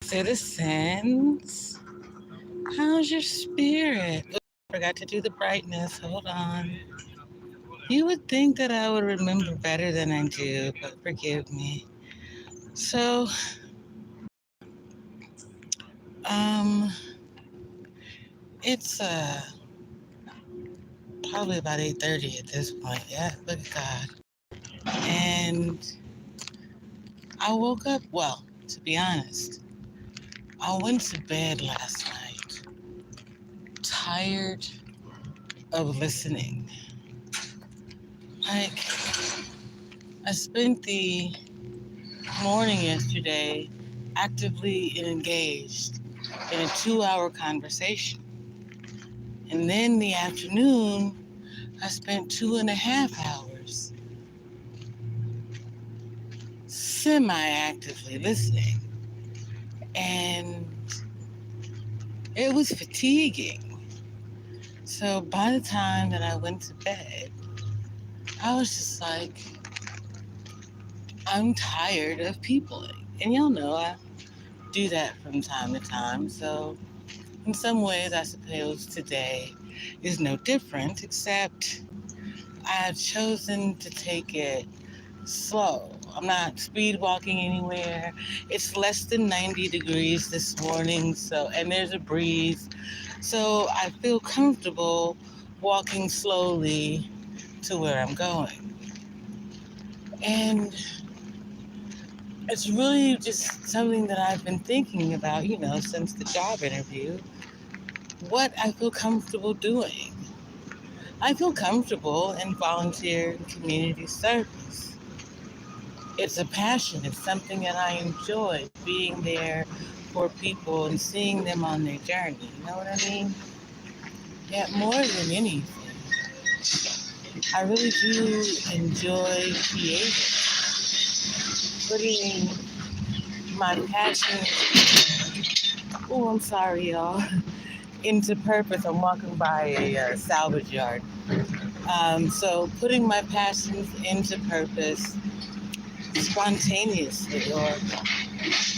Citizens, how's your spirit? Oops, forgot to do the brightness. Hold on. You would think that I would remember better than I do, but forgive me. So, um, it's probably about 8:30 at this point. Yeah, look at God. And I woke up. Well, to be honest, I went to bed last night tired of listening. Like, I spent the morning yesterday actively engaged in a 2 hour conversation. And then the afternoon, I spent 2.5 hours semi actively listening. And it was fatiguing. So by the time that I went to bed, I was just like, I'm tired of peopling. And y'all know I do that from time to time. So in some ways, I suppose today is no different, except I've chosen to take it slow. I'm not speed walking anywhere. It's less than 90 degrees this morning, and there's a breeze. So I feel comfortable walking slowly to where I'm going. And it's really just something that I've been thinking about, since the job interview, what I feel comfortable doing. I feel comfortable in volunteer and community service. It's a passion. It's something that I enjoy, being there for people and seeing them on their journey. You know what I mean? Yet more than anything, I really do enjoy creating, putting my passion, oh, I'm sorry, y'all, into purpose. I'm walking by a salvage yard. So putting my passions into purpose spontaneously or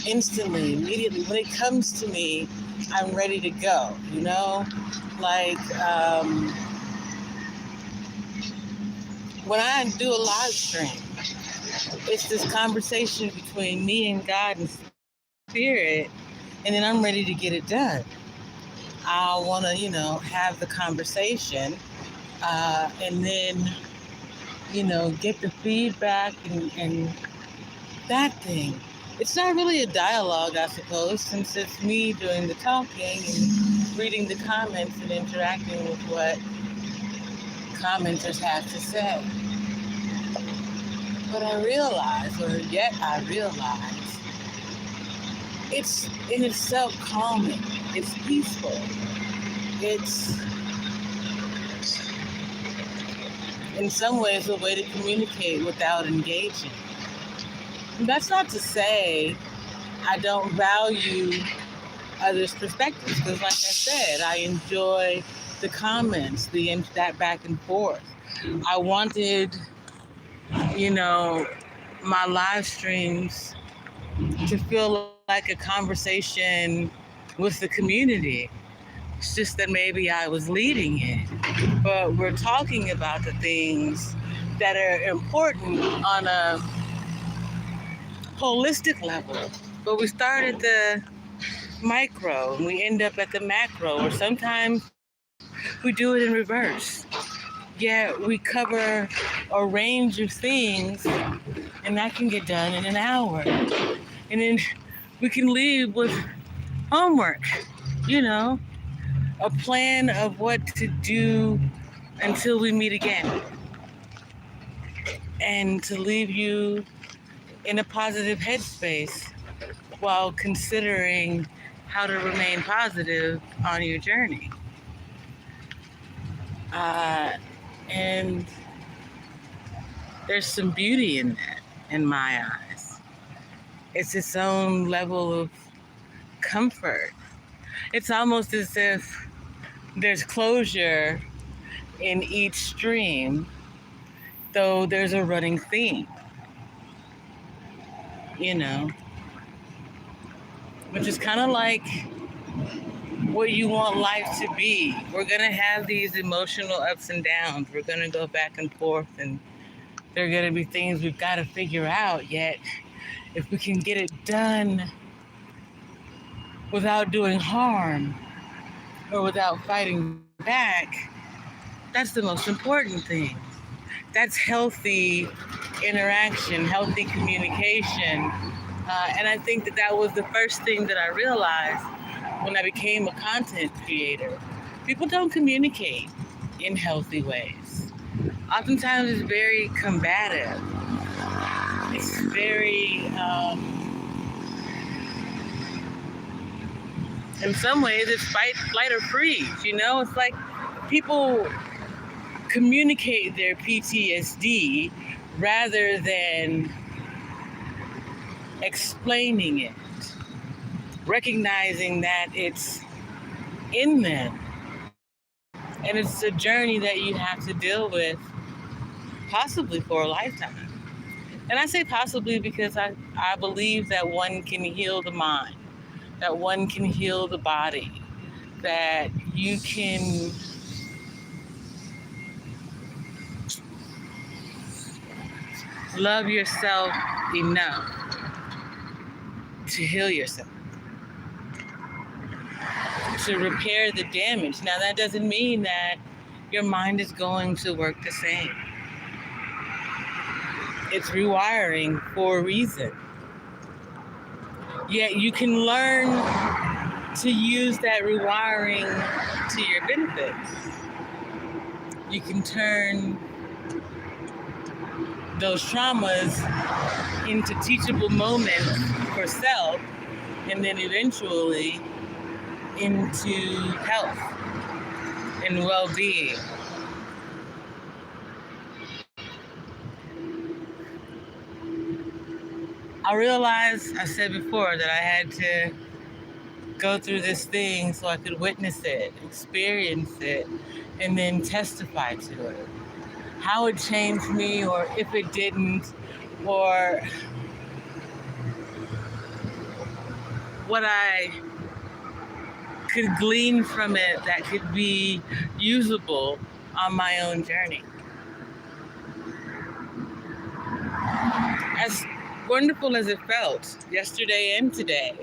instantly, immediately. When it comes to me, I'm ready to go, Like when I do a live stream, it's this conversation between me and God and spirit, and then I'm ready to get it done. I want to, have the conversation and then, get the feedback and that thing. It's not really a dialogue, I suppose, since it's me doing the talking and reading the comments and interacting with what commenters have to say. But I realize, it's in itself calming. It's peaceful. It's, in some ways, a way to communicate without engaging. And that's not to say I don't value others' perspectives, because, like I said, I enjoy the comments, that back and forth. I wanted, my live streams to feel like a conversation with the community. It's just that maybe I was leading it, but we're talking about the things that are important on a holistic level. But we start at the micro and we end up at the macro, or sometimes we do it in reverse. Yet we cover a range of things, and that can get done in an hour. And then we can leave with homework, a plan of what to do until we meet again, and to leave you in a positive headspace while considering how to remain positive on your journey. And there's some beauty in that, in my eyes. It's its own level of comfort. It's almost as if there's closure in each stream, though there's a running theme. You know, which is kind of like what you want life to be. We're going to have these emotional ups and downs. We're going to go back and forth, and there are going to be things we've got to figure out. Yet, if we can get it done without doing harm or without fighting back, that's the most important thing. That's healthy interaction, healthy communication. And I think that that was the first thing that I realized when I became a content creator. People don't communicate in healthy ways. Oftentimes it's very combative. It's very, in some ways, it's fight, flight, or freeze. It's like people communicate their PTSD rather than explaining it, recognizing that it's in them. And it's a journey that you have to deal with possibly for a lifetime. And I say possibly because I believe that one can heal the mind, that one can heal the body, that you can love yourself enough to heal yourself, to repair the damage. Now, that doesn't mean that your mind is going to work the same. It's rewiring for a reason. Yet you can learn to use that rewiring to your benefit. You can turn those traumas into teachable moments for self, and then eventually into health and well-being. I realized, I said before, that I had to go through this thing so I could witness it, experience it, and then testify to it. How it changed me, or if it didn't, or what I could glean from it that could be usable on my own journey. As wonderful as it felt yesterday and today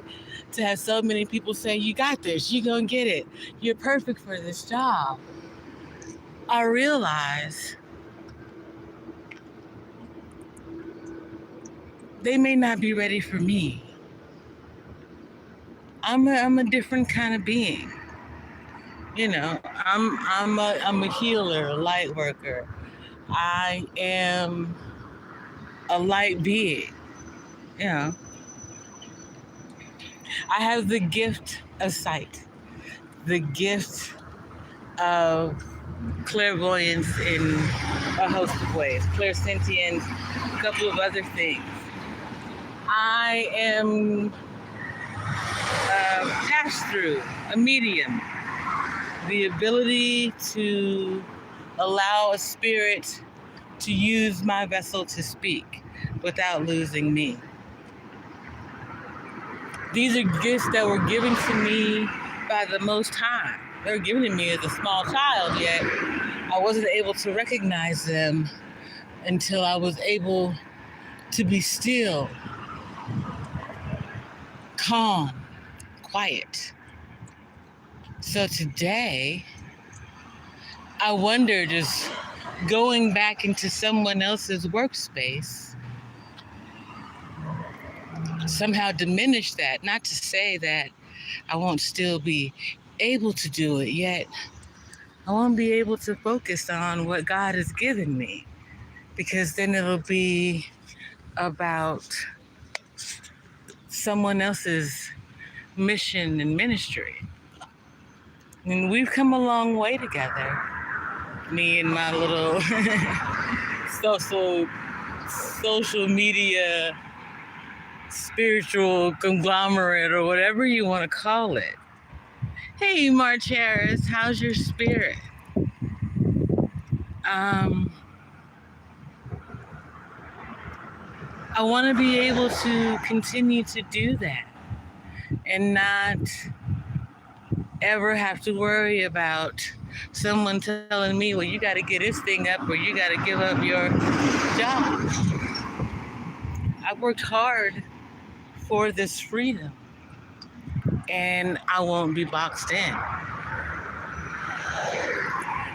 to have so many people say, you got this, you're gonna get it, you're perfect for this job, I realize they may not be ready for me. I'm a different kind of being. I'm a healer, a light worker. I am a light being. I have the gift of sight, the gift of clairvoyance in a host of ways, clairsentience, a couple of other things. I am a pass-through, a medium, the ability to allow a spirit to use my vessel to speak without losing me. These are gifts that were given to me by the Most High. They were given to me as a small child, yet I wasn't able to recognize them until I was able to be still, calm, quiet. So today, I wonder, just going back into someone else's workspace, somehow diminish that. Not to say that I won't still be able to do it, yet I won't be able to focus on what God has given me, because then it'll be about someone else's mission and ministry. And we've come a long way together, me and my little social media spiritual conglomerate, or whatever you want to call it. Hey, Matriarch, how's your spirit? I want to be able to continue to do that and not ever have to worry about someone telling me, well, you got to get this thing up or you got to give up your job. I've worked hard for this freedom and I won't be boxed in.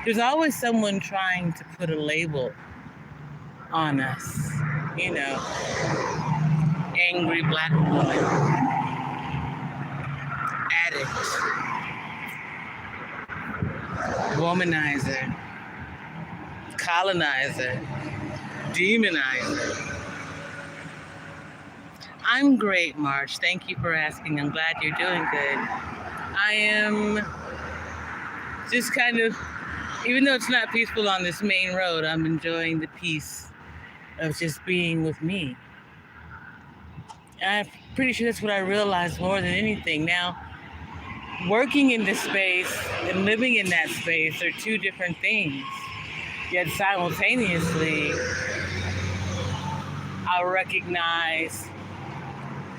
There's always someone trying to put a label on us, you know, angry black woman, addict, womanizer, colonizer, demonizer. I'm great, March. Thank you for asking. I'm glad you're doing good. I am just kind of, even though it's not peaceful on this main road, I'm enjoying the peace of just being with me. And I'm pretty sure that's what I realized more than anything. Now, working in this space and living in that space are two different things. Yet simultaneously, I recognize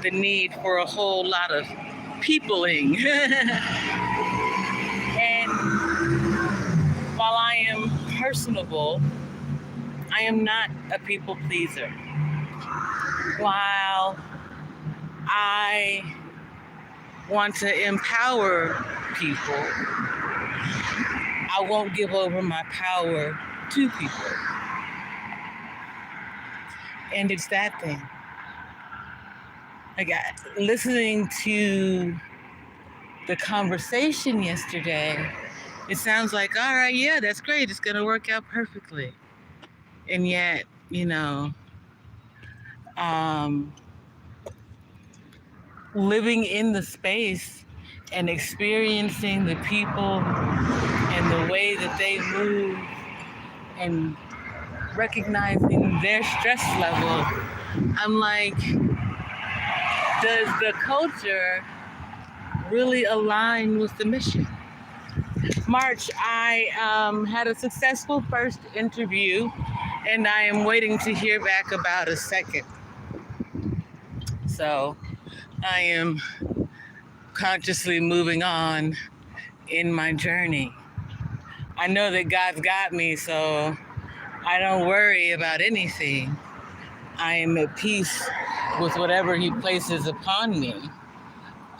the need for a whole lot of peopling. And while I am personable, I am not a people pleaser. While I want to empower people, I won't give over my power to people. And it's that thing. Like, listening to the conversation yesterday, it sounds like, all right, yeah, that's great. It's going to work out perfectly. And yet, you know, living in the space and experiencing the people and the way that they move and recognizing their stress level, I'm like, does the culture really align with the mission? March, I had a successful first interview and I am waiting to hear back about a second. So I am consciously moving on in my journey. I know that God's got me, so I don't worry about anything. I am at peace with whatever He places upon me.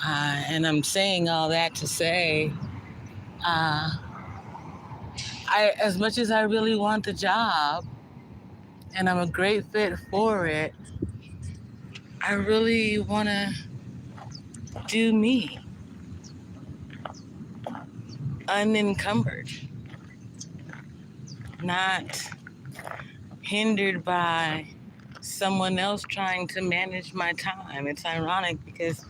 And I'm saying all that to say, as much as I really want the job, and I'm a great fit for it, I really want to do me, unencumbered, not hindered by someone else trying to manage my time. It's ironic because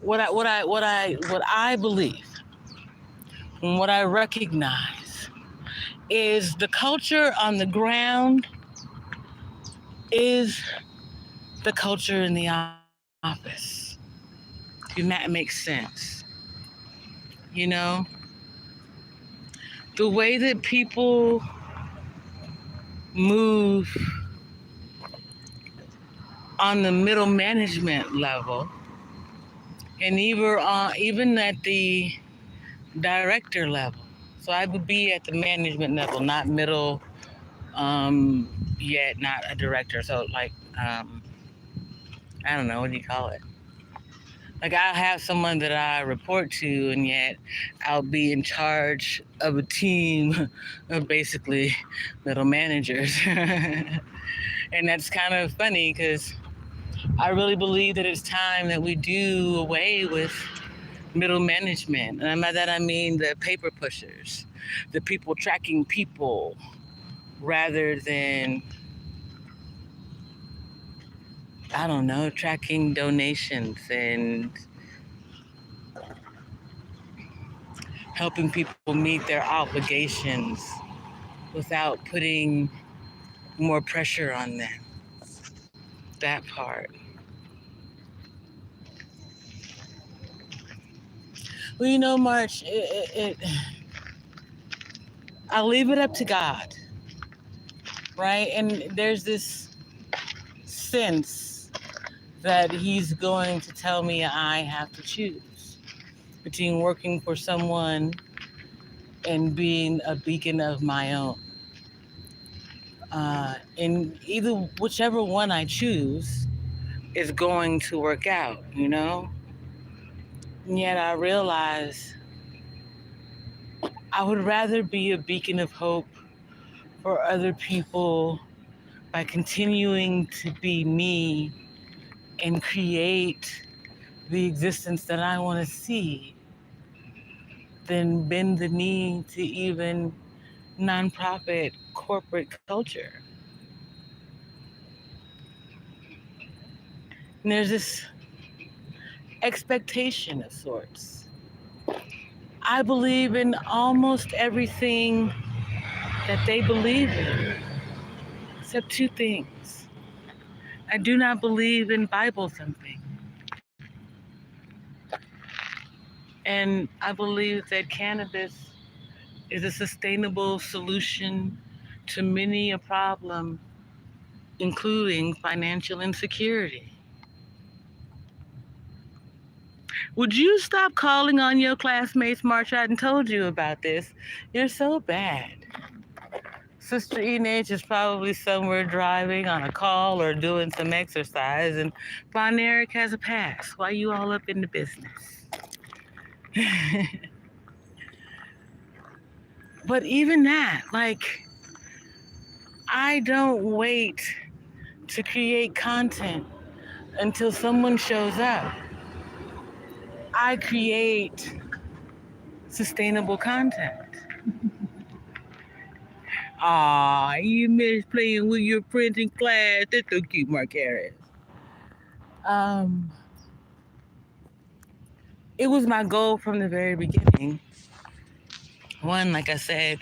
what I believe and what I recognize is the culture on the ground is the culture in the office. And that makes sense. You know, the way that people move on the middle management level, and even at the director level. So I would be at the management level, not middle, yet not a director. So like, I don't know, what do you call it? Like, I'll have someone that I report to, and yet I'll be in charge of a team of basically middle managers. And that's kind of funny because I really believe that it's time that we do away with middle management. And by that I mean the paper pushers, the people tracking people rather than, I don't know, tracking donations and helping people meet their obligations without putting more pressure on them. That part. Well, you know, March, I'll leave it up to God, right? And there's this sense that he's going to tell me I have to choose between working for someone and being a beacon of my own. And either whichever one I choose is going to work out, you know? And yet I realize I would rather be a beacon of hope for other people by continuing to be me and create the existence that I want to see than bend the knee to even nonprofit corporate culture. And there's this expectation of sorts. I believe in almost everything that they believe in, except two things. I do not believe in Bible thumping. And I believe that cannabis is a sustainable solution to many a problem, including financial insecurity. Would you stop calling on your classmates, March? I hadn't told you about this. You're so bad. Sister Enage is probably somewhere driving on a call or doing some exercise, and Matriarch has a pass. Why you all up in the business? But even that, like, I don't wait to create content until someone shows up. I create sustainable content. You miss playing with your friends in class. That's so cute, Mark Harris. It was my goal from the very beginning. One, like I said,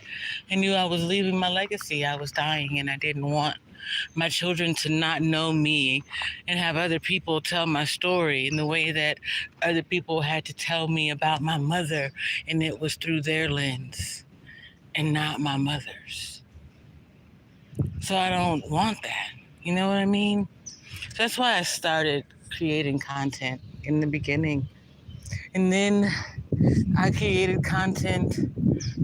I knew I was leaving my legacy. I was dying, and I didn't want my children to not know me and have other people tell my story in the way that other people had to tell me about my mother, and it was through their lens and not my mother's. So I don't want that. You know what I mean? So that's why I started creating content in the beginning. And then I created content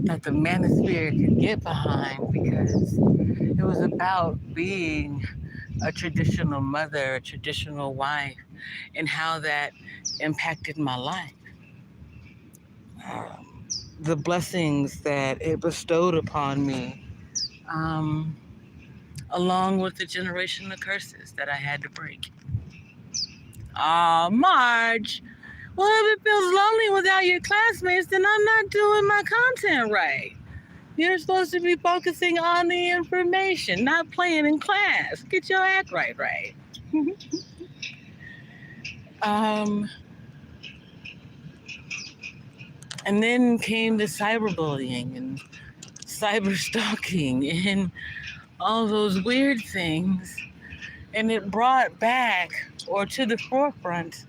that the manosphere could get behind because it was about being a traditional mother, a traditional wife, and how that impacted my life. The blessings that it bestowed upon me, um, along with the generational curses that I had to break. Marge, well, if it feels lonely without your classmates, then I'm not doing my content right. You're supposed to be focusing on the information, not playing in class. Get your act right. And then came the cyberbullying and cyber stalking and all those weird things. And it brought back or to the forefront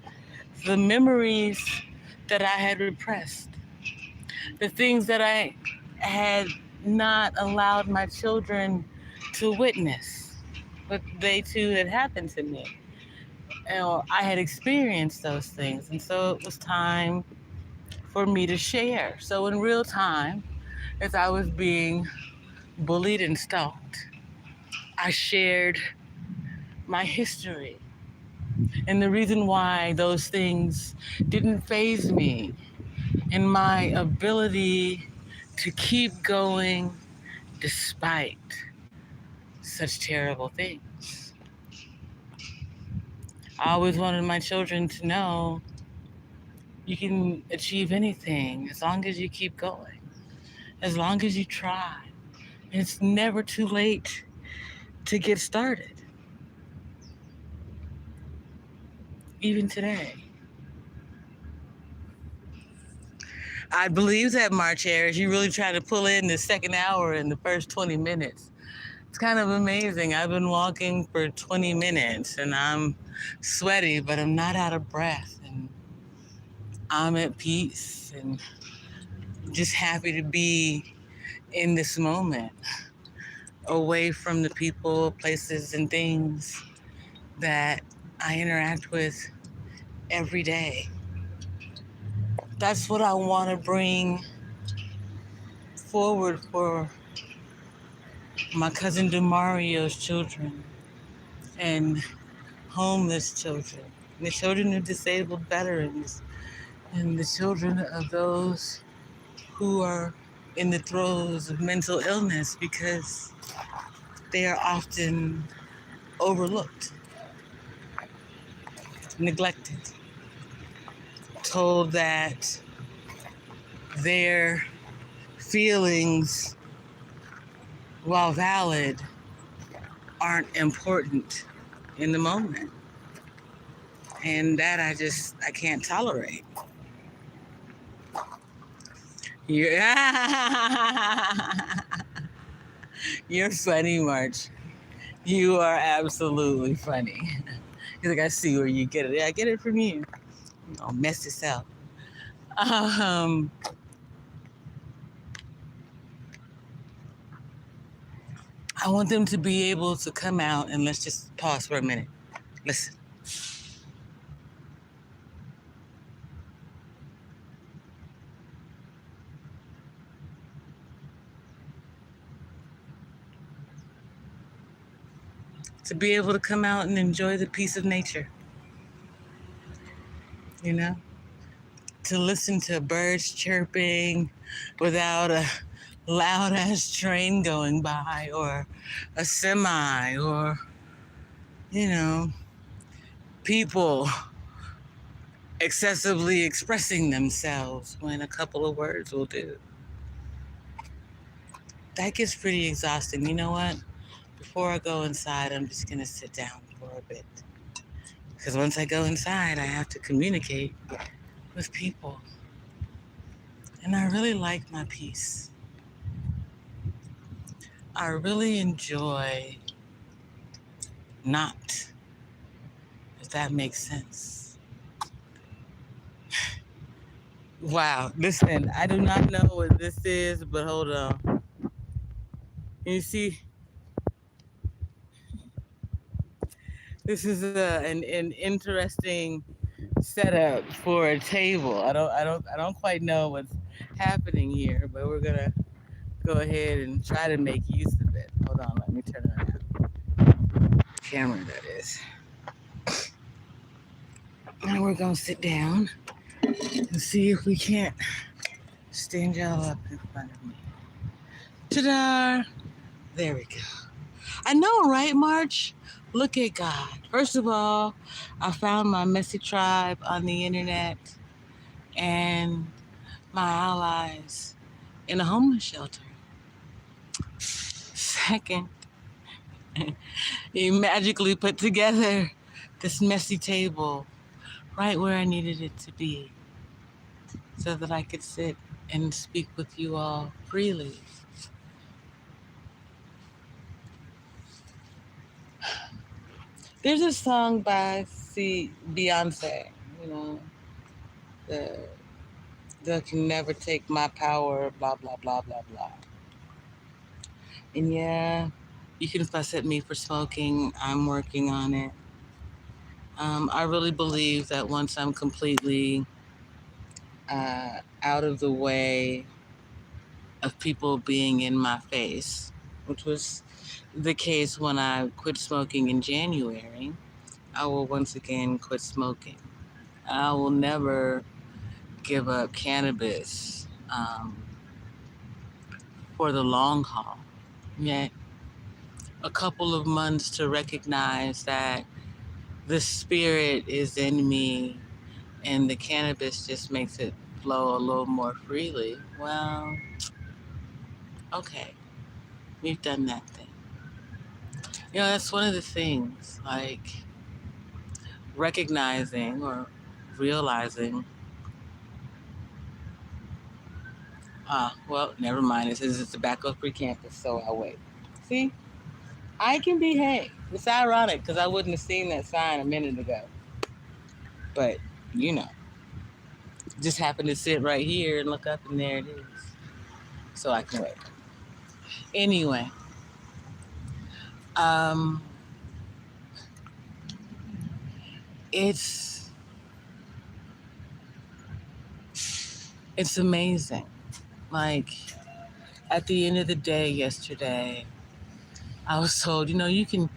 the memories that I had repressed, the things that I had not allowed my children to witness, but they too had happened to me. I had experienced those things, and so it was time for me to share. So in real time, as I was being bullied and stalked, I shared my history and the reason why those things didn't faze me and my ability to keep going despite such terrible things. I always wanted my children to know you can achieve anything as long as you keep going, as long as you try. It's never too late to get started, even today. I believe that, March Harris. You really trying to pull in the second hour in the first 20 minutes. It's kind of amazing. I've been walking for 20 minutes and I'm sweaty, but I'm not out of breath. And I'm at peace and just happy to be in this moment, away from the people, places, and things that I interact with every day. That's what I want to bring forward for my cousin DeMario's children and homeless children, and the children of disabled veterans, and the children of those who are in the throes of mental illness because they are often overlooked, neglected, told that their feelings, while valid, aren't important in the moment. And that I can't tolerate. You're, you're funny, March. You are absolutely funny. He's like, I see where you get it. Yeah, I get it from you. Don't mess this up. Um, I want them to be able to come out and let's just pause for a minute. Listen. To be able to come out and enjoy the peace of nature, you know? To listen to birds chirping without a loud ass train going by or a semi or, you know, people excessively expressing themselves when a couple of words will do. That gets pretty exhausting. You know what? Before I go inside, I'm just going to sit down for a bit. Because once I go inside, I have to communicate with people. And I really like my peace. I really enjoy not, if that makes sense. Wow, listen, I do not know what this is, but hold on. You see, this is an interesting setup for a table. I don't quite know what's happening here, but we're gonna go ahead and try to make use of it. Hold on, let me turn around. Camera, that is. And we're gonna sit down and see if we can't stand y'all up in front of me. Ta-da! There we go. I know, right, March? Look at God. First of all, I found my messy tribe on the internet and my allies in a homeless shelter. Second, he magically put together this messy table right where I needed it to be so that I could sit and speak with you all freely. There's a song by Beyonce, you know, the that can never take my power, blah, blah, blah, blah, blah. And yeah, you can fuss at me for smoking. I'm working on it. I really believe that once I'm completely out of the way of people being in my face, which was the case when I quit smoking in January, I will once again quit smoking. I will never give up cannabis for the long haul. Yet, a couple of months to recognize that the spirit is in me and the cannabis just makes it flow a little more freely. Well, okay, we've done that thing. You know, that's one of the things, like recognizing or realizing, well, never mind. It says it's tobacco-free campus, so I'll wait. See, I can behave. It's ironic because I wouldn't have seen that sign a minute ago. But, you know, just happened to sit right here and look up and there it is. So I can wait. Anyway, um, it's it's amazing. Like at the end of the day yesterday, I was told, you can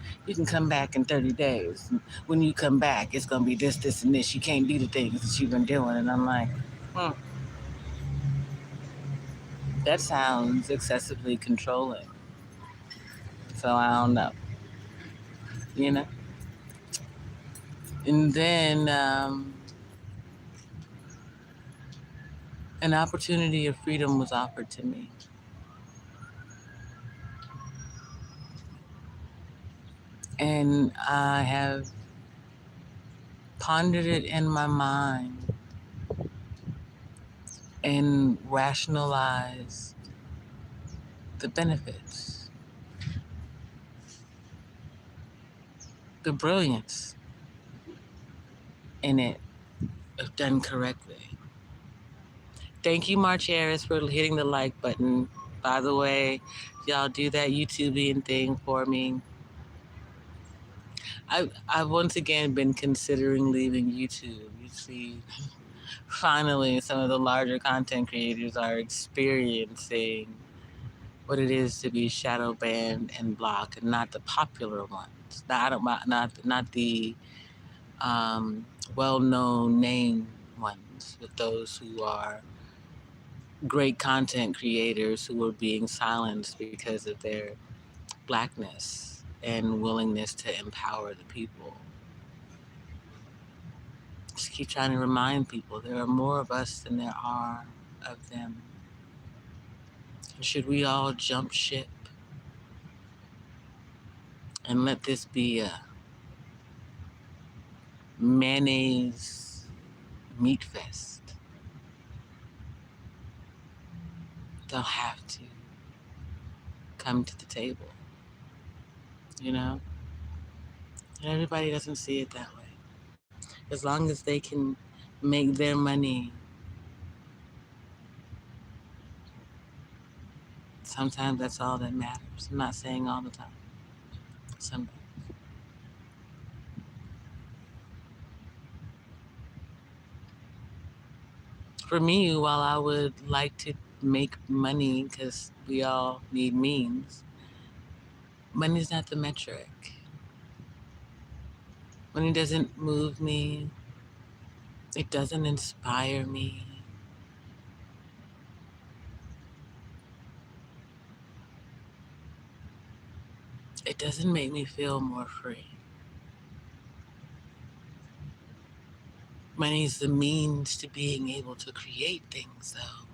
come back in 30 days. When you come back, it's gonna be this, this, and this. You can't do the things that you've been doing. And I'm like, hmm, that sounds excessively controlling. So I don't know, you know. And then an opportunity of freedom was offered to me, and I have pondered it in my mind and rationalized the benefits, the brilliance in it if done correctly. Thank you, March Harris, for hitting the like button. By the way, y'all do that YouTubing thing for me. I've once again been considering leaving YouTube. You see, finally, some of the larger content creators are experiencing what it is to be shadow banned and blocked, and not the popular ones. Not the um, well-known name ones, but those who are great content creators who are being silenced because of their blackness and willingness to empower the people. Just keep trying to remind people there are more of us than there are of them. Should we all jump ship and let this be a mayonnaise meat fest? They'll have to come to the table, you know? And everybody doesn't see it that way. As long as they can make their money, sometimes that's all that matters. I'm not saying all the time. Sometimes. For me, while I would like to make money because we all need means, money's not the metric. Money doesn't move me. It doesn't inspire me. It doesn't make me feel more free. Money's the means to being able to create things, though.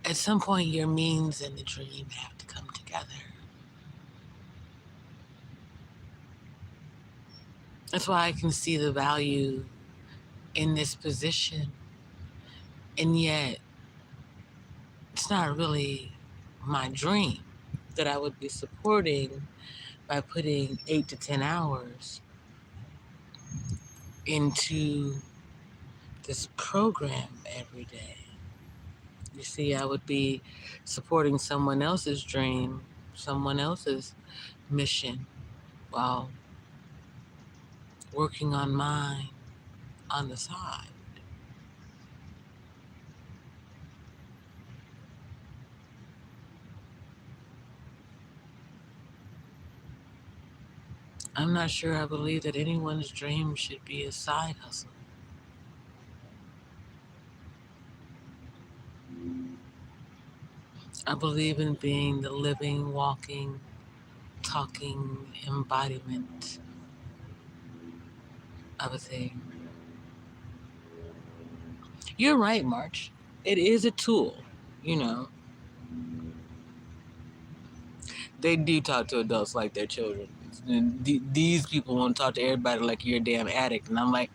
At some point, your means and the dream have to come together. That's why I can see the value in this position, and yet it's not really my dream that I would be supporting by putting 8 to 10 hours into this program every day. You see, I would be supporting someone else's dream, someone else's mission, while working on mine on the side. I'm not sure I believe that anyone's dream should be a side hustle. I believe in being the living, walking, talking embodiment of a thing. You're right, March. It is a tool, you know. They do talk to adults like they're children. And these people want to talk to everybody like you're a damn addict. And I'm like,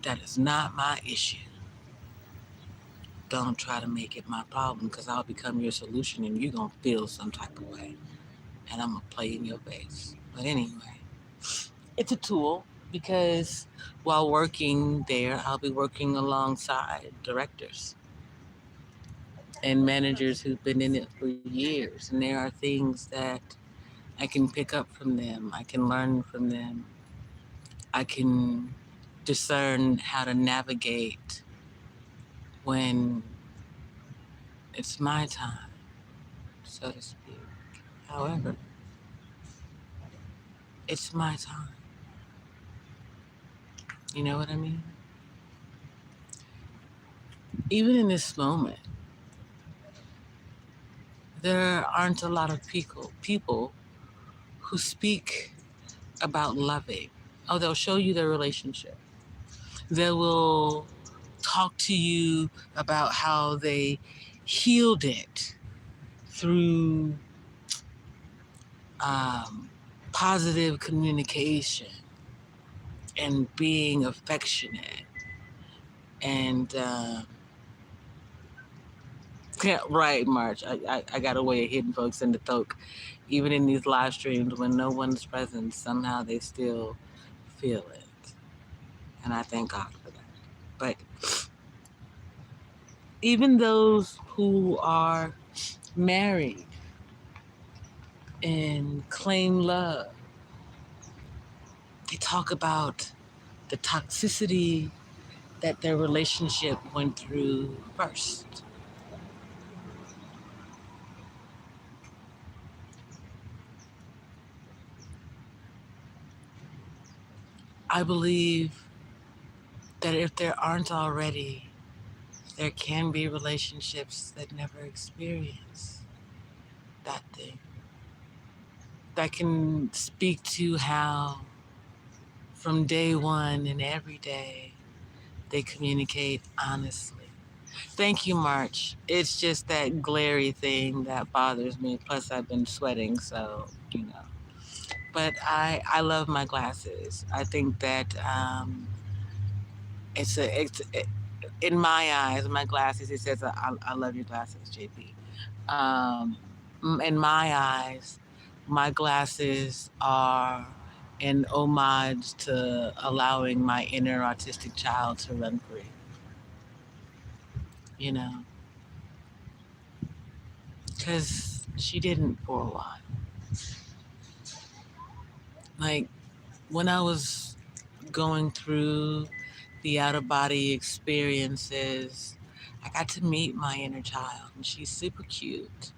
that is not my issue. Don't try to make it my problem, because I'll become your solution and you're going to feel some type of way. And I'm going to play in your face. But anyway, it's a tool, because while working there, I'll be working alongside directors. and managers who've been in it for years. And there are things that I can pick up from them, I can learn from them, I can discern how to navigate when it's my time, so to speak. However, it's my time. You know what I mean? Even in this moment, there aren't a lot of people who speak about loving. Oh, they'll show you their relationship. They will talk to you about how they healed it through um, positive communication and being affectionate and yeah, right, March. I got a way of hitting folks in the throat. Even in these live streams, when no one's present, somehow they still feel it. And I thank God for that. But even those who are married and claim love, they talk about the toxicity that their relationship went through first. I believe that if there aren't already, there can be relationships that never experience that thing. That can speak to how, from day one and every day, they communicate honestly. Thank you, March. It's just that glary thing that bothers me. Plus, I've been sweating, so, you know. But I love my glasses. I think that in my eyes, my glasses, it says, I love your glasses, JP. Um, in my eyes, my glasses are an homage to allowing my inner autistic child to run free, you know, because she didn't for a while. Like when I was going through the out of body experiences, I got to meet my inner child, and she's super cute.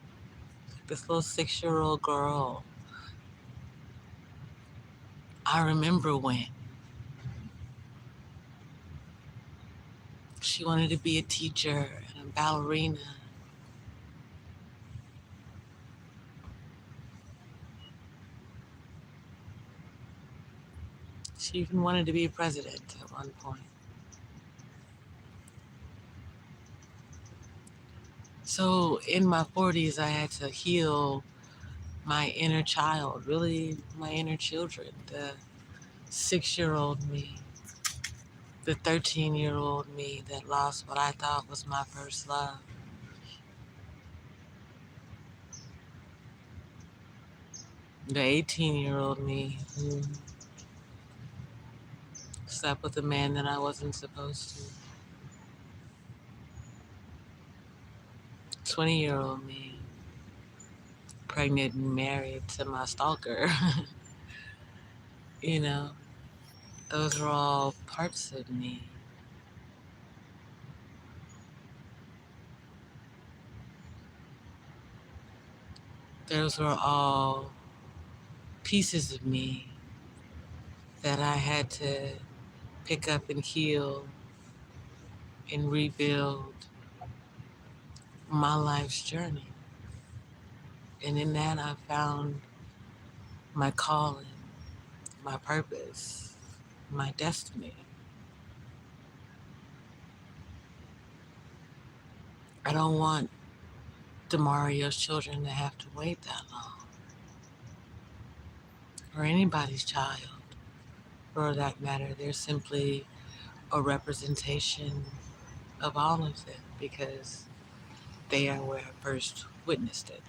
This little 6-year old girl. I remember when she wanted to be a teacher and a ballerina. She even wanted to be a president at one point. So in my 40s, I had to heal my inner child, really my inner children, the 6-year-old me, the 13-year-old me that lost what I thought was my first love, the 18-year-old me who slept with a man that I wasn't supposed to, 20-year-old me, pregnant and married to my stalker. You know, those are all parts of me. Those were all pieces of me that I had to pick up and heal and rebuild my life's journey. And in that, I found my calling, my purpose, my destiny. I don't want Demario's children to have to wait that long, or anybody's child for that matter. They're simply a representation of all of them because they are where I first witnessed it.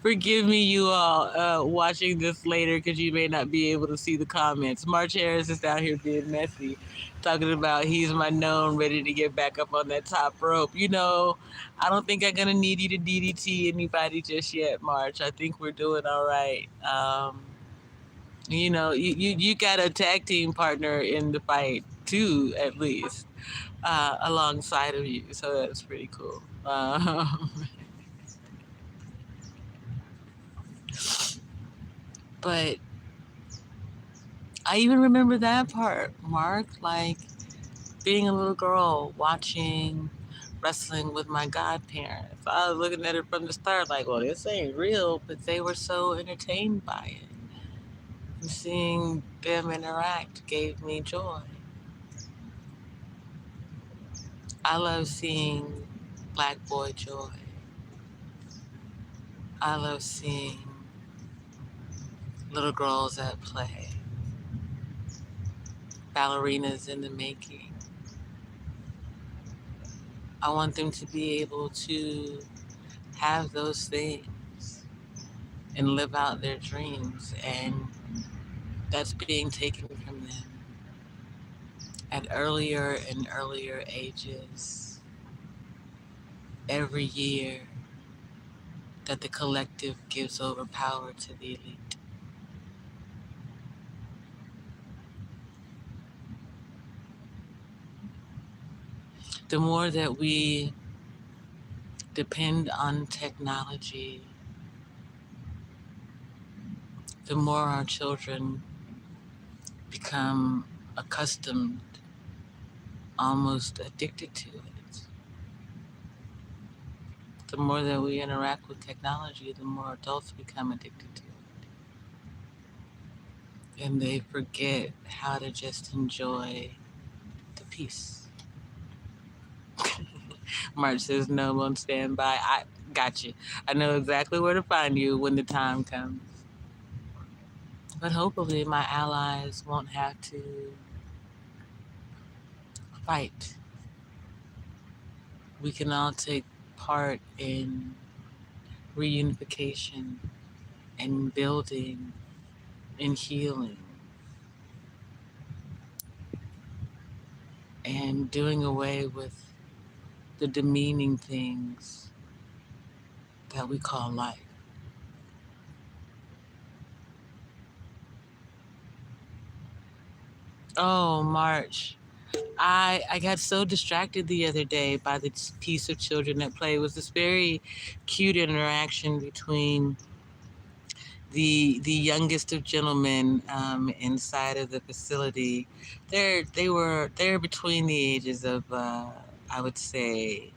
Forgive me, you all, watching this later because you may not be able to see the comments. March Harris is down here being messy, talking about he's my known, ready to get back up on that top rope. You know, I don't think I'm gonna need you to DDT anybody just yet, March. I think we're doing all right. You know, you got a tag team partner in the fight too, at least, alongside of you. So that's pretty cool. But I even remember that part, Mark, like being a little girl watching wrestling with my godparents. I was looking at it from the start, like, well, this ain't real, but they were so entertained by it. And seeing them interact gave me joy. I love seeing Black Boy Joy. I love seeing little girls at play, ballerinas in the making. I want them to be able to have those things and live out their dreams, and that's being taken from them at earlier and earlier ages. Every year that the collective gives over power to the elite. The more that we depend on technology, the more our children become accustomed, almost addicted to it. The more that we interact with technology, the more adults become addicted to it. And they forget how to just enjoy the peace. March says no, on standby. I got you. I know exactly where to find you when the time comes. But hopefully my allies won't have to fight. We can all take part in reunification and building and healing and doing away with the demeaning things that we call life. Oh, March. I got so distracted the other day by this piece of children at play. It was this very cute interaction between the youngest of gentlemen inside of the facility. They're between the ages of I would say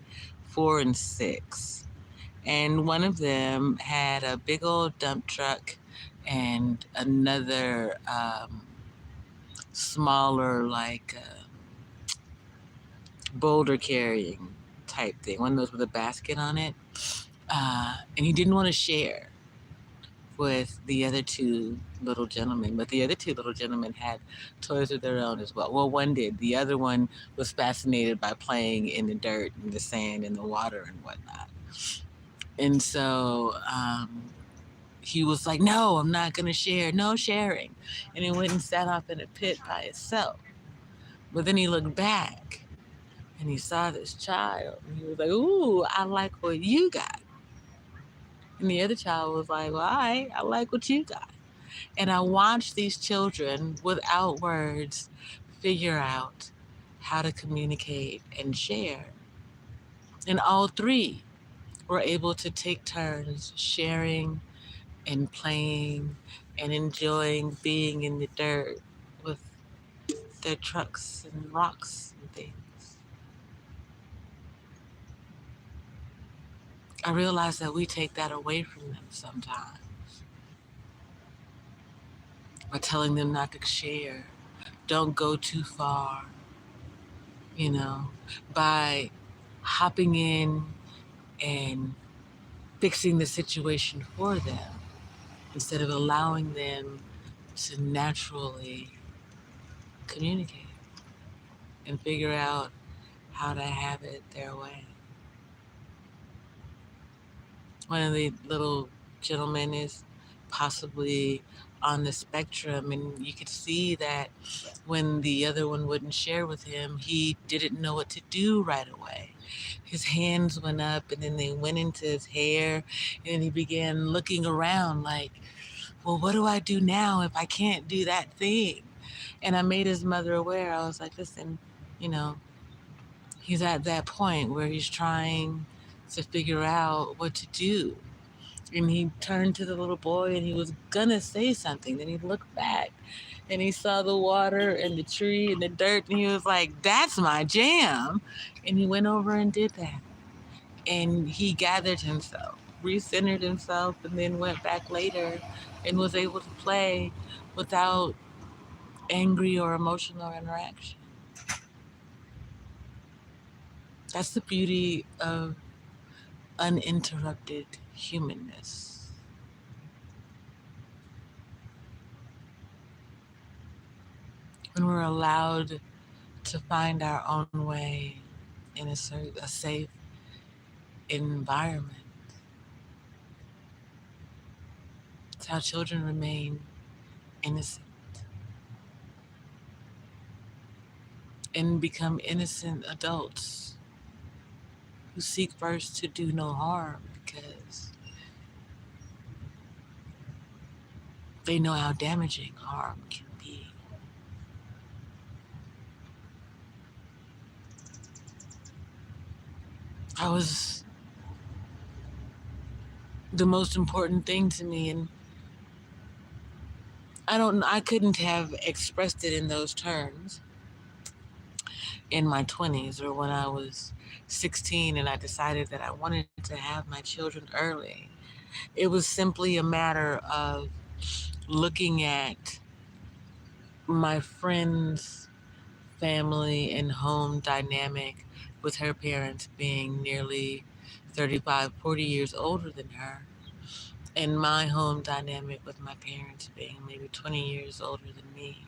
4 and 6, and one of them had a big old dump truck and another smaller like boulder carrying type thing, one of those with a basket on it, and he didn't want to share with the other two little gentlemen, but the other two little gentlemen had toys of their own as well. Well, one did. The other one was fascinated by playing in the dirt and the sand and the water and whatnot. And so he was like, no, I'm not going to share. No sharing. And he went and sat off in a pit by himself. But then he looked back and he saw this child. And he was like, ooh, I like what you got. And the other child was like, well, all right, I like what you got. And I watched these children without words figure out how to communicate and share. And all three were able to take turns sharing and playing and enjoying being in the dirt with their trucks and rocks and things. I realized that we take that away from them sometimes by telling them not to share, don't go too far, you know, by hopping in and fixing the situation for them instead of allowing them to naturally communicate and figure out how to have it their way. One of the little gentleman is possibly on the spectrum, and you could see that when the other one wouldn't share with him, he didn't know what to do right away. His hands went up and then they went into his hair, and he began looking around like, well, what do I do now if I can't do that thing? And I made his mother aware. I was like, listen, you know, he's at that point where he's trying to figure out what to do. And he turned to the little boy and he was gonna say something. Then he looked back and he saw the water and the tree and the dirt, and he was like, that's my jam. And he went over and did that. And he gathered himself, recentered himself, and then went back later and was able to play without angry or emotional interaction. That's the beauty of uninterrupted humanness. When we're allowed to find our own way in a safe environment, it's how children remain innocent and become innocent adults who seek first to do no harm because they know how damaging harm can be. That was the most important thing to me, and I couldn't have expressed it in those terms in my 20s or when I was 16 and I decided that I wanted to have my children early. It was simply a matter of looking at my friend's family and home dynamic with her parents being nearly 35, 40 years older than her, and my home dynamic with my parents being maybe 20 years older than me.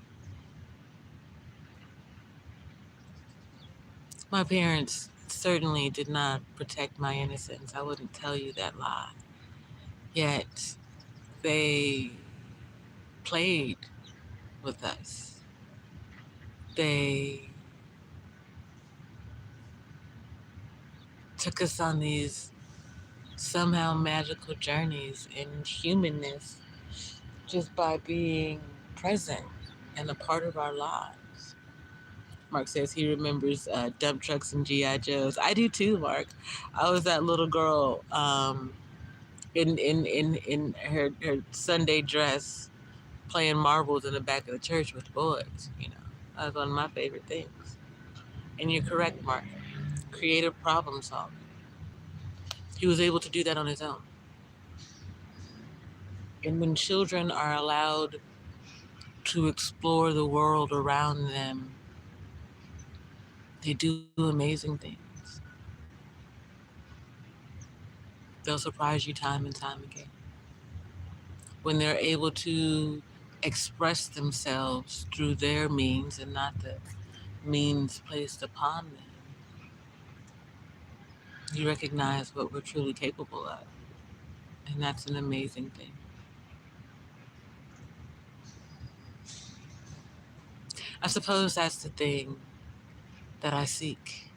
My parents certainly did not protect my innocence. I wouldn't tell you that lie. Yet they played with us. They took us on these somehow magical journeys in humanness just by being present and a part of our lives. Mark says he remembers dump trucks and GI Joes. I do too, Mark. I was that little girl in her Sunday dress playing marbles in the back of the church with the boys. You know, that was one of my favorite things. And you're correct, Mark. Creative problem solving. He was able to do that on his own. And when children are allowed to explore the world around them, they do amazing things. They'll surprise you time and time again. When they're able to express themselves through their means and not the means placed upon them, you recognize what we're truly capable of. And that's an amazing thing. I suppose that's the thing that I seek.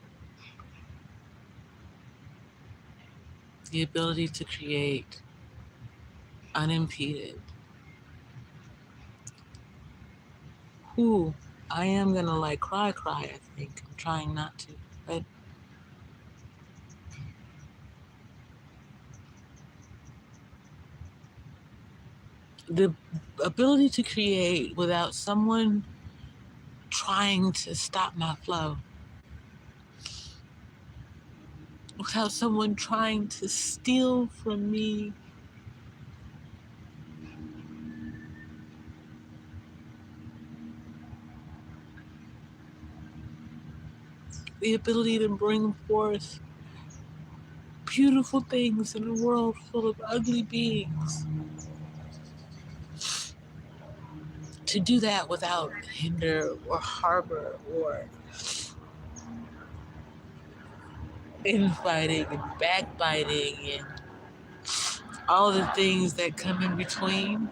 The ability to create unimpeded. Ooh, I am gonna like cry, I think. I'm trying not to. But the ability to create without someone trying to stop my flow, without someone trying to steal from me the ability to bring forth beautiful things in a world full of ugly beings. To do that without hinder or harbor or infighting and backbiting and all the things that come in between,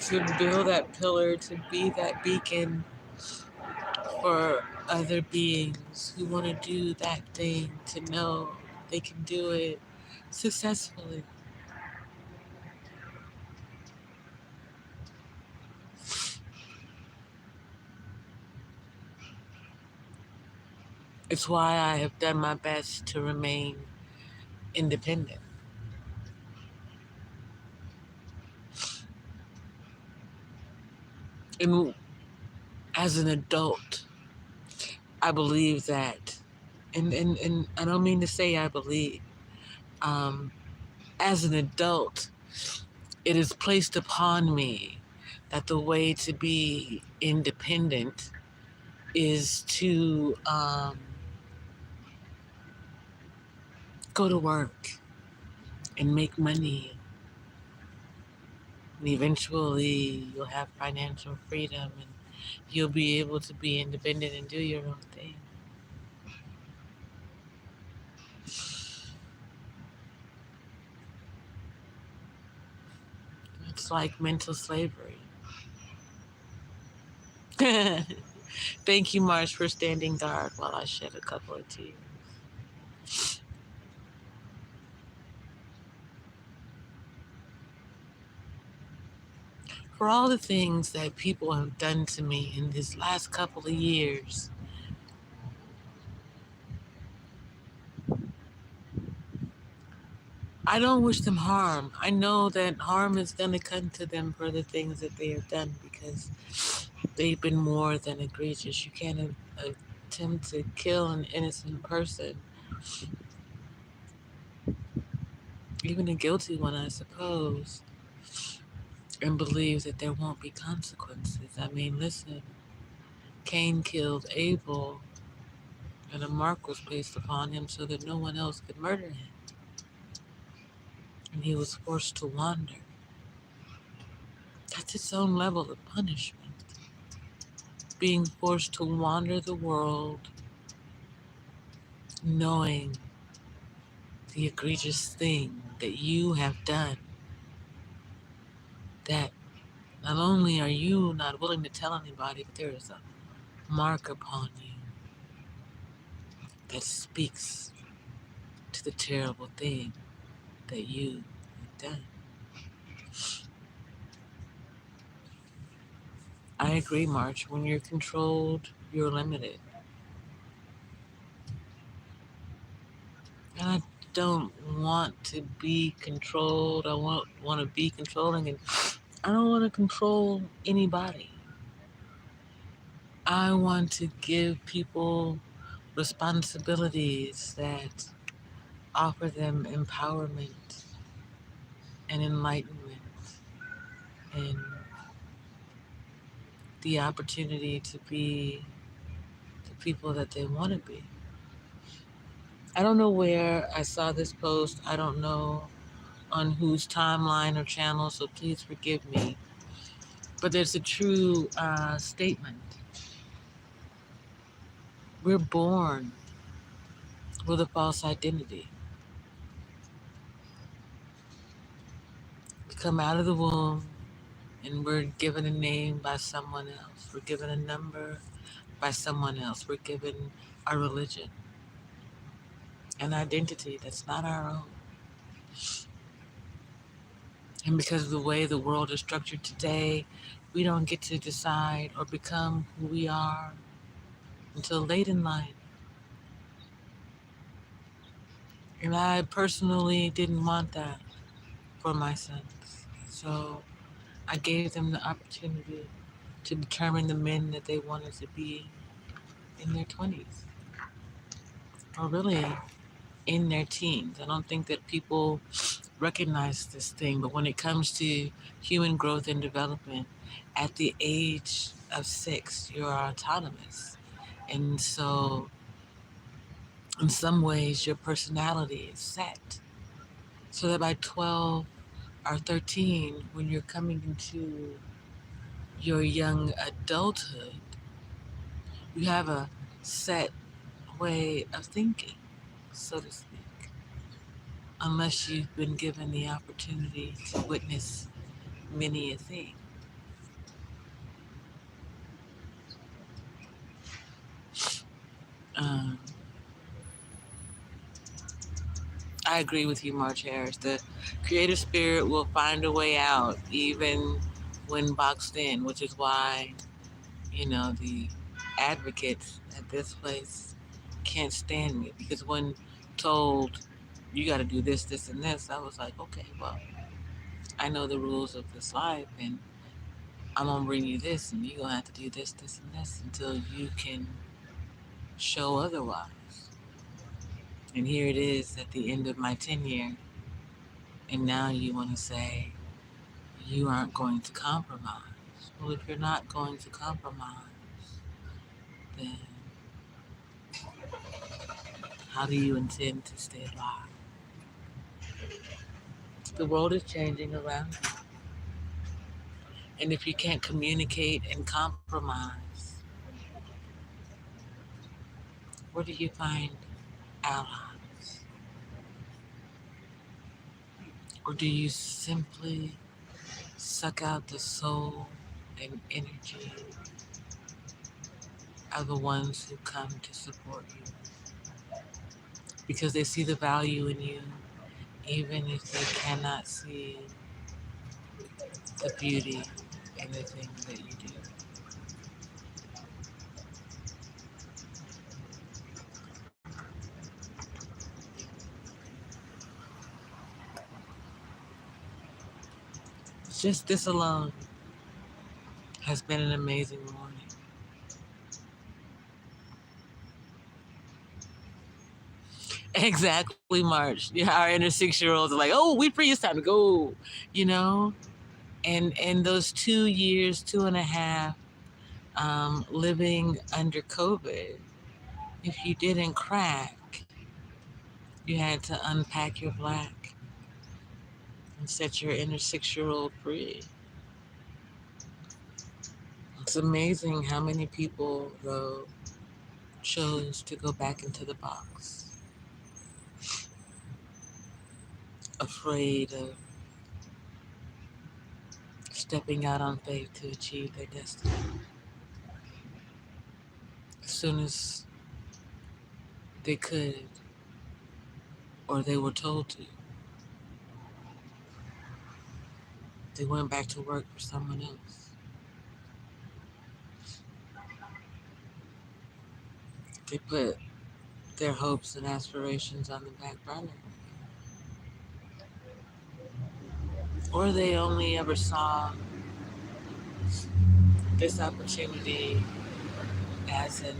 to build that pillar, to be that beacon for other beings who want to do that thing, to know they can do it successfully. It's why I have done my best to remain independent. And as an adult, I believe that, and I don't mean to say I believe, um, as an adult, it is placed upon me that the way to be independent is to go to work and make money. And eventually you'll have financial freedom and you'll be able to be independent and do your own thing. It's like mental slavery. Thank you, Marsh, for standing guard while I shed a couple of tears. For all the things that people have done to me in this last couple of years, I don't wish them harm. I know that harm is going to come to them for the things that they have done because they've been more than egregious. You can't attempt to kill an innocent person, even a guilty one, I suppose, and believe that there won't be consequences. I mean, listen, Cain killed Abel, and a mark was placed upon him so that no one else could murder him. And he was forced to wander. That's its own level of punishment. Being forced to wander the world, knowing the egregious thing that you have done, that not only are you not willing to tell anybody, but there is a mark upon you that speaks to the terrible thing that you have done. I agree, March. When you're controlled, you're limited. And I don't want to be controlled. I want to be controlling, and I don't want to control anybody. I want to give people responsibilities that offer them empowerment and enlightenment and the opportunity to be the people that they want to be. I don't know where I saw this post. I don't know on whose timeline or channel, so please forgive me. But there's a true statement. We're born with a false identity. We come out of the womb and we're given a name by someone else. We're given a number by someone else. We're given a religion, an identity that's not our own. And because of the way the world is structured today, we don't get to decide or become who we are until late in life. And I personally didn't want that for my sons. So I gave them the opportunity to determine the men that they wanted to be in their 20s, or really in their teens. I don't think that people recognize this thing, but when it comes to human growth and development, at the age of 6, you're autonomous. And so, in some ways, your personality is set. So that by 12 or 13, when you're coming into your young adulthood, You have a set way of thinking, so to speak, unless you've been given the opportunity to witness many a thing. Um, I agree with you, March Harris. The creative spirit will find a way out, even when boxed in, which is why, the advocates at this place can't stand me. Because when told, you got to do this, this, and this, I was like, okay, well, I know the rules of this life, and I'm going to bring you this, and you're going to have to do this, this, and this until you can show otherwise. And here it is at the end of my tenure, and now you want to say, you aren't going to compromise. Well, if you're not going to compromise, then how do you intend to stay alive? The world is changing around you. And if you can't communicate and compromise, where do you find allies? Or do you simply suck out the soul and energy of the ones who come to support you? Because they see the value in you, even if they cannot see the beauty in the things that you do. Just this alone has been an amazing morning. Exactly, March. Yeah, our inner 6-year-olds are like, "Oh, we free. It's time to go," you know. And those 2 years, 2.5, living under COVID, if you didn't crack, you had to unpack your black and set your inner 6-year-old free. It's amazing how many people, though, chose to go back into the box, afraid of stepping out on faith to achieve their destiny. As soon as they could, or they were told to, they went back to work for someone else. They put their hopes and aspirations on the back burner. Or they only ever saw this opportunity as an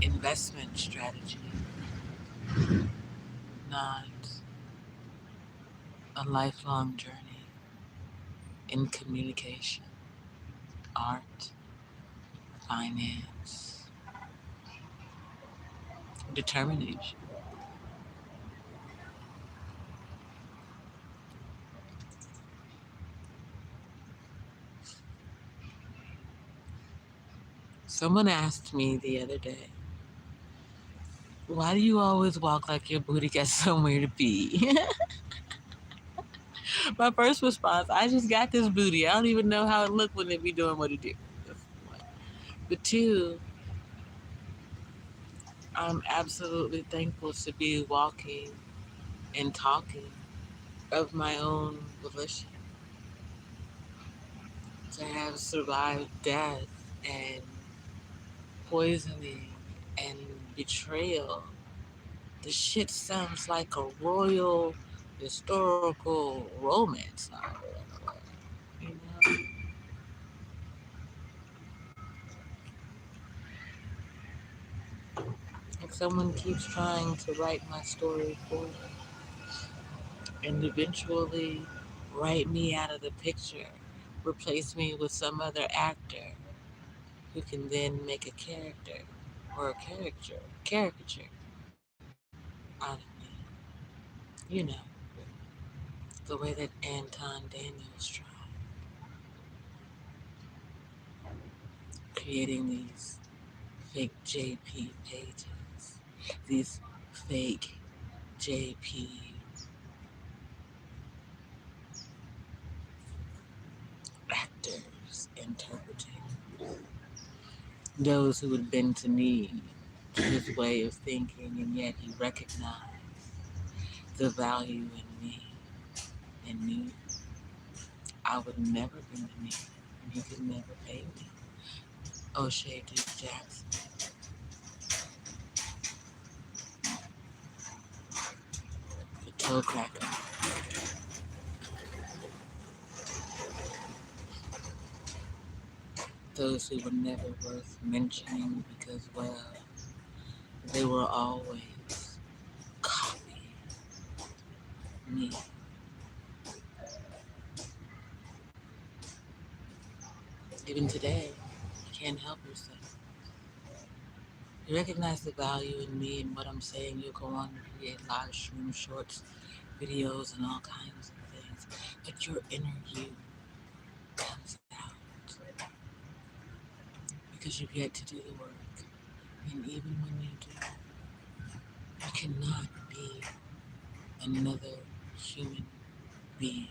investment strategy, not a lifelong journey in communication, art, finance, determination. Someone asked me the other day, why do you always walk like your booty got somewhere to be? My first response, I just got this booty. I don't even know how it looked when it be doing what it do. That's one. But two, I'm absolutely thankful to be walking and talking of my own volition, to have survived death and poisoning and betrayal. The shit sounds like a royal historical romance novel in a way. You know? Like someone keeps trying to write my story for me and eventually write me out of the picture, replace me with some other actor who can then make a character or a caricature out of me. You know, the way that Anton Daniels tried, creating these fake JP pages, these fake JP actors interpreting, those who would bend to knee to his way of thinking, and yet he recognized the value in me and knew I would never bend to knee, and he could never pay me. O'Shea Duke Jackson, the toe cracker, those who were never worth mentioning because, well, they were always copying me. Even today, you can't help yourself. You recognize the value in me and what I'm saying. You go on to create live stream shorts, videos, and all kinds of things. But your inner you comes out because you've yet to do the work. And even when you do, you cannot be another human being.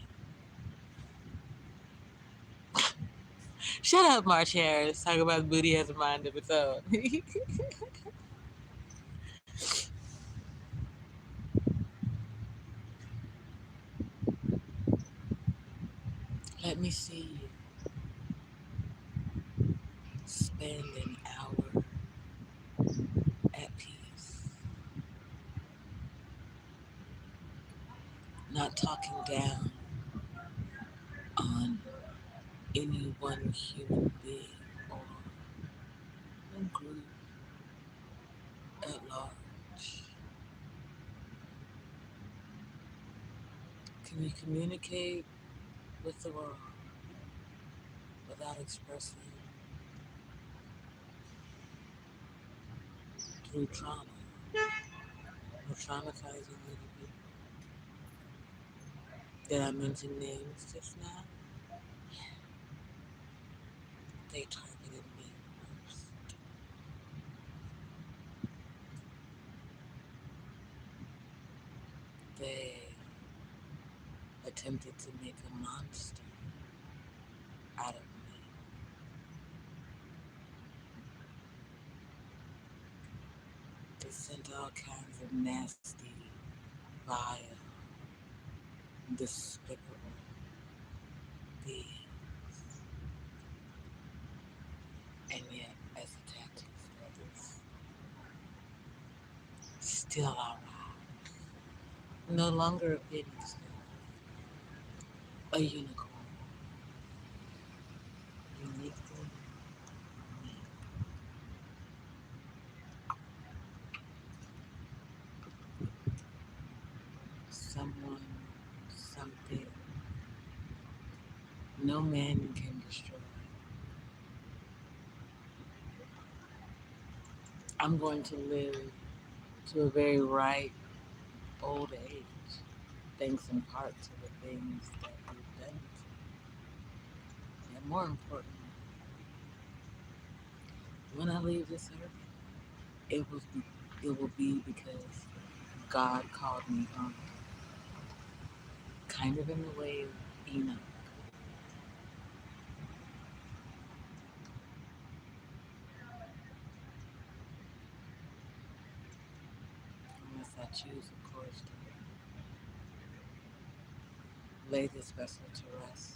Shut up, March Harris. Talk about booty has a mind of its own. Let me see you spend an hour at peace, not talking down on any one human being or one group at large. Can you communicate with the world without expressing through trauma or traumatizing other people? Did I mention names just now? They targeted me first. They attempted to make a monster out of me. They sent all kinds of nasty, vile, despicable beings. And yet, as a tactic for this, still alright. No longer a phoenix, a unicorn. Uniquely me. Someone, something, no man can destroy. I'm going to live to a very ripe old age, thanks in part to the things that we've done. And more importantly, when I leave this earth, it will be because God called me home, kind of in the way of Enoch. Unless I choose, of course, to lay this vessel to rest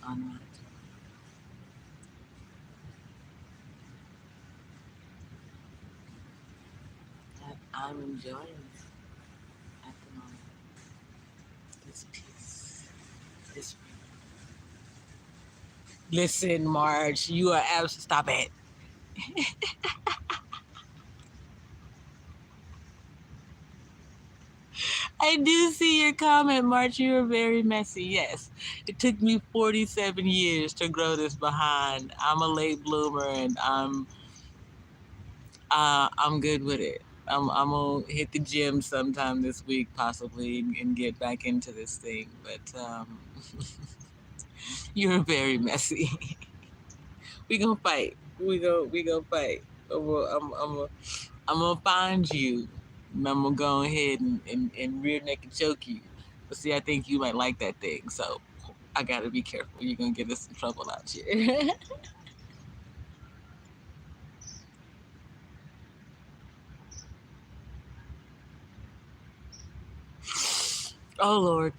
on my tomb. And I'm enjoying it at the moment. This peace, this. Listen, Marge, you are absolutely stop it. I do see your comment, March. You are very messy. Yes, it took me 47 years to grow this behind. I'm a late bloomer, and I'm good with it. I'm gonna hit the gym sometime this week, possibly, and get back into this thing. But you're very messy. We gonna fight. We gonna fight. I'm gonna find you, and I'm gonna go ahead and rear naked choke you. But see, I think you might like that thing, so I gotta be careful. You're gonna get us in trouble out here. Oh Lord,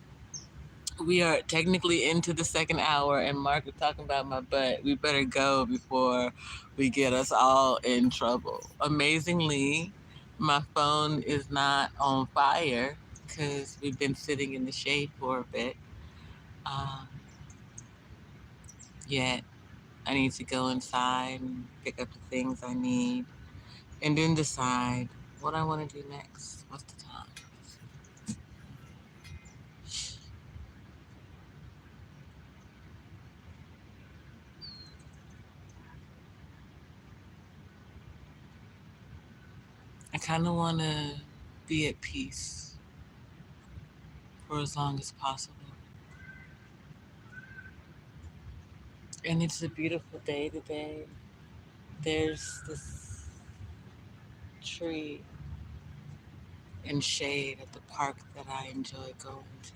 we are technically into the second hour, and Mark is talking about my butt. We better go before we get us all in trouble. Amazingly, my phone is not on fire because we've been sitting in the shade for a bit. Um, Yet I need to go inside and pick up the things I need, and then decide what I want to do next. What's the time? I kind of want to be at peace for as long as possible. And it's a beautiful day today. There's this tree and shade at the park that I enjoy going to.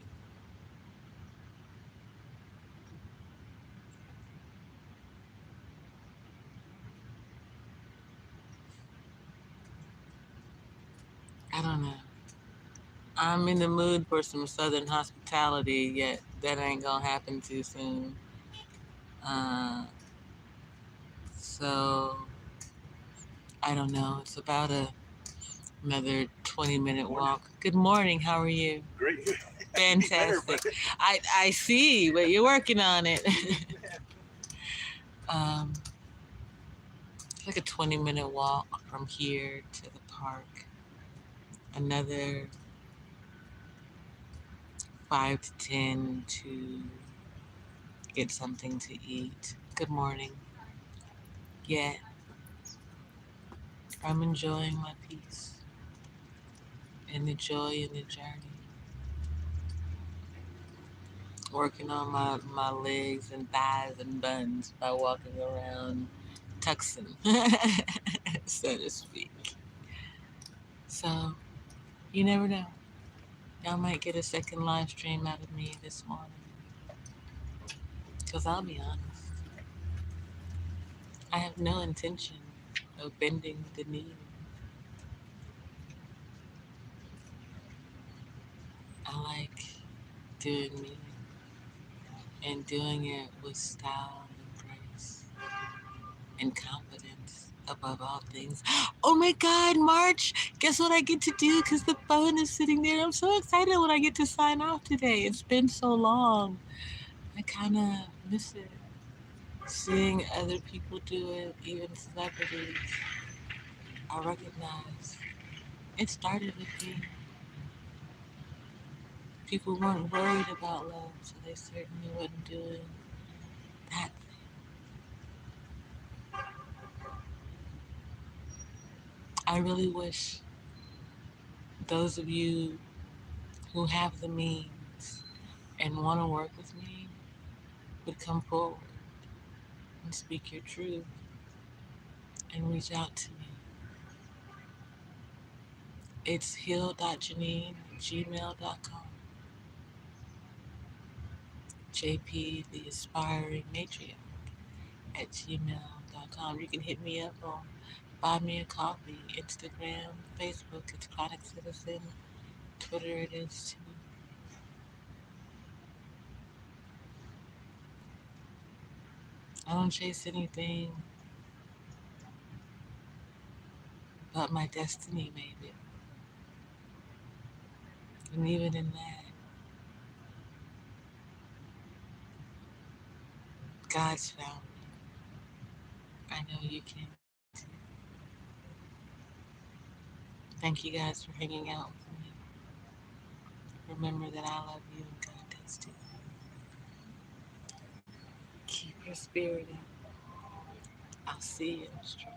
I don't know. I'm in the mood for some southern hospitality, yet that ain't gonna happen too soon. Uh, so I don't know. It's about another 20-minute walk. Good morning. How are you? Great. Fantastic. I see, but you're working on it. um, it's like a 20-minute walk from here to the park. Another 5 to 10 to get something to eat. Good morning. Yet I'm enjoying my peace and the joy in the journey. Working on my legs and thighs and buns by walking around Tucson, so to speak. So you never know. Y'all might get a second live stream out of me this morning. Because I'll be honest, I have no intention of bending the knee. I like doing me and doing it with style and grace and confidence above all things. Oh my God, March! Guess what I get to do? Because the phone is sitting there. I'm so excited when I get to sign off today. It's been so long. I kind of miss it. Seeing other people do it, even celebrities, I recognize it started with me. People weren't worried about love, so they certainly wasn't doing that. I really wish those of you who have the means and want to work with me would come forward and speak your truth and reach out to me. It's heal.janine@gmail.com. JP, the aspiring matriarch @gmail.com. You can hit me up on Buy Me a Coffee, Instagram, Facebook, it's Chronic Citizen, Twitter it is too. I don't chase anything but my destiny, maybe. And even in that, God's found me. I know you can too. Thank you guys for hanging out with me. Remember that I love you and God does too. Keep your spirit in. I'll see you in the street.